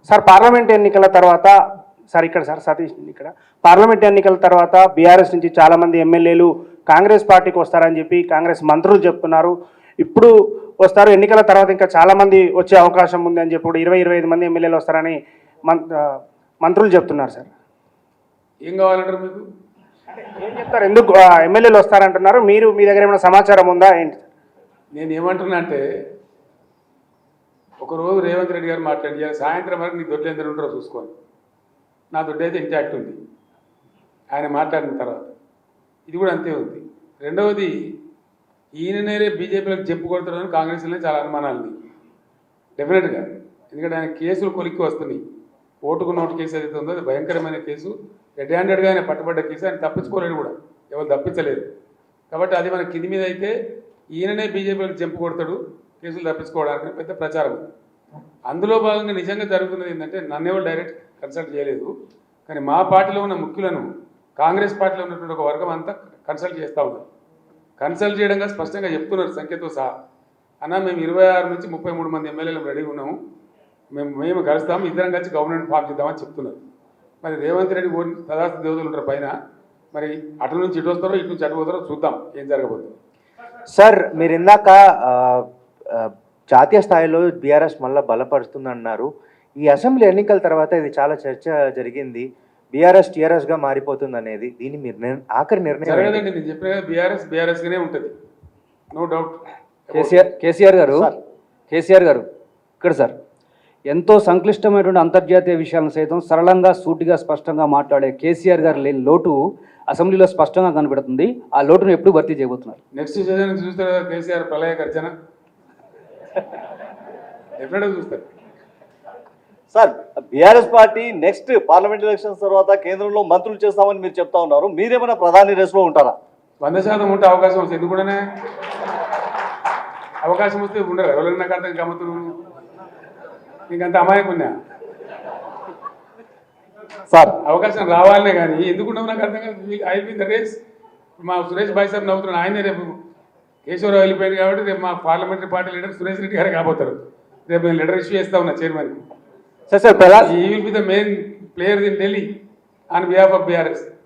Sir parliament ఎన్నికల తర్వాత sir ఇక్కడ సార్ సతీష్ ఇక్కడ పార్లమెంట్ ఎన్నికల తర్వాత బీఆర్ఎస్ నుంచి చాలామంది ఎమ్మెల్యేలు కాంగ్రెస్ పార్టీకి వస్తారని చెప్పి కాంగ్రెస్ మంత్రులు చెప్తున్నారు. ఇప్పుడు వస్తారు, ఎన్నికల తర్వాత ఇంకా చాలామంది వచ్చే అవకాశం ఉంది అని చెప్పి 20-25 మంది ఎమ్మెల్యేలు వస్తారని మంత్రులు చెప్తున్నారు. సార్ ఏం కావాలంటారు మీకు? ఏం చెప్తారు, ఎందుకు ఎమ్మెల్యేలు వస్తారంటున్నారు? మీరు మీ దగ్గర ఏమైనా సమాచారం ఉందా ఏంటి? నేను ఏమంటున్నా అంటే, ఒకరోజు రేవంత్ రెడ్డి గారు మాట్లాడి సాయంత్రం వరకు నీ దొడ్లు ఎంత ఉంటారో చూసుకోండి. నా దొడ్డు అయితే ఇంటాక్ట్ ఉంది ఆయన మాట్లాడిన తర్వాత. ఇది కూడా అంతే ఉంది. రెండవది, ఈయననే బీజేపీలకు చెప్పు కొడుతున్నారని కాంగ్రెస్లోనే చాలా అనుమానాలు ఉన్నాయి డెఫినెట్గా. ఎందుకంటే ఆయన కేసులు కొలిక్కి వస్తున్నాయి. ఓటుకు నోటు కేసు ఏదైతే ఉందో అది భయంకరమైన కేసు. రెడ్ హ్యాండెడ్గా ఆయన పట్టుబడ్డ కేసు. ఆయన తప్పించుకోలేడు కూడా, ఎవరు తప్పించలేదు. కాబట్టి అది మన కింది మీద అయితే ఈయననే బీజేపీలకు చెంపు కొడతాడు కేసులు తప్పించుకోవడానికి పెద్ద ప్రచారం. అందులో భాగంగా నిజంగా జరుగుతున్నది ఏంటంటే, నన్ను ఎవరు డైరెక్ట్ కన్సల్ట్ చేయలేదు, కానీ మా పార్టీలో ఉన్న ముఖ్యులను కాంగ్రెస్ పార్టీలో ఉన్నటువంటి ఒక వర్గం అంతా కన్సల్ట్ చేస్తూ ఉన్నారు. కన్సల్ట్ చేయడంగా స్పష్టంగా చెప్తున్నారు సంఖ్యతో సహా. అన్న మేము 26 నుంచి 33 మంది ఎమ్మెల్యేలు రెడీగా ఉన్నాము, మేము కలుస్తాము, ఇద్దరం కలిసి గవర్నమెంట్ ఫామ్ చేద్దామని చెప్తున్నారు. మరి రేవంత్ రెడ్డి తదాస్తు దేవతలు ఉంటారు పైన, మరి అటు నుంచి ఇటు వస్తారో ఇటు నుంచి అటు పోతారో చూద్దాం ఏం జరగబోతుంది. సార్ మీరు ఇందాక జాతీయ స్థాయిలో బీఆర్ఎస్ మళ్ళీ బలపరుస్తుందన్నారు. ఈ అసెంబ్లీ ఎన్నికల తర్వాత ఇది చాలా చర్చ జరిగింది, బీఆర్ఎస్ టీఆర్ఎస్గా మారిపోతుంది అనేది. దీన్ని మీరు ఆఖరి నిర్ణయం జరగదండి. నేను చెప్పిన కదా, బీఆర్ఎస్గానే ఉంటుంది, నో డౌట్. కేసీఆర్ గారు ఇక్కడ సార్ ఎంతో సంక్లిష్టమైనటువంటి అంతర్జాతీయ విషయాలను సైతం సరళంగా సూటిగా స్పష్టంగా మాట్లాడే కేసీఆర్ గారు లేని లోటు అసెంబ్లీలో స్పష్టంగా కనబడుతుంది. ఆ లోటును ఎప్పుడు భర్తీ చేయబోతున్నారు? నెక్స్ట్ సీజన్ చూస్తారు కదా కేసీఆర్ ప్రళయ గర్జన, డెఫినెట్గా చూస్తారు. Sir BRS party next parliament elections తర్వాత కేంద్రంలో మంత్రులు చేస్తామని మీరు చెప్తా ఉన్నారు. మీరేమైనా ప్రధాని రేసులో ఉంటారా? 100% ఉంటే అవకాశం వస్తుంది. ఎందుకు కూడా అవకాశం వస్తే ఉండరు. ఎవరైనా నాకు అర్థం గమ్మతులు, నీకంత అమాయకున్నా సార్ అవకాశం రావాలనే కానీ ఎందుకున్నావు నాకు అర్థం కాదు. I will the race. మా సురేష్ భాయ్ సార్ నవ్వుతున్నాడు, ఆయనే రేపు కేశవరావు వెళ్ళిపోయింది కాబట్టి రేపు మా parliamentary party leader Suresh Reddy గారు కాబోతారు. రేపు నేను లెటర్ ఇష్యూ చేస్తా ఉన్నా చైర్మన్. సార్ ఈ will be the main player in Delhi on behalf of BRS.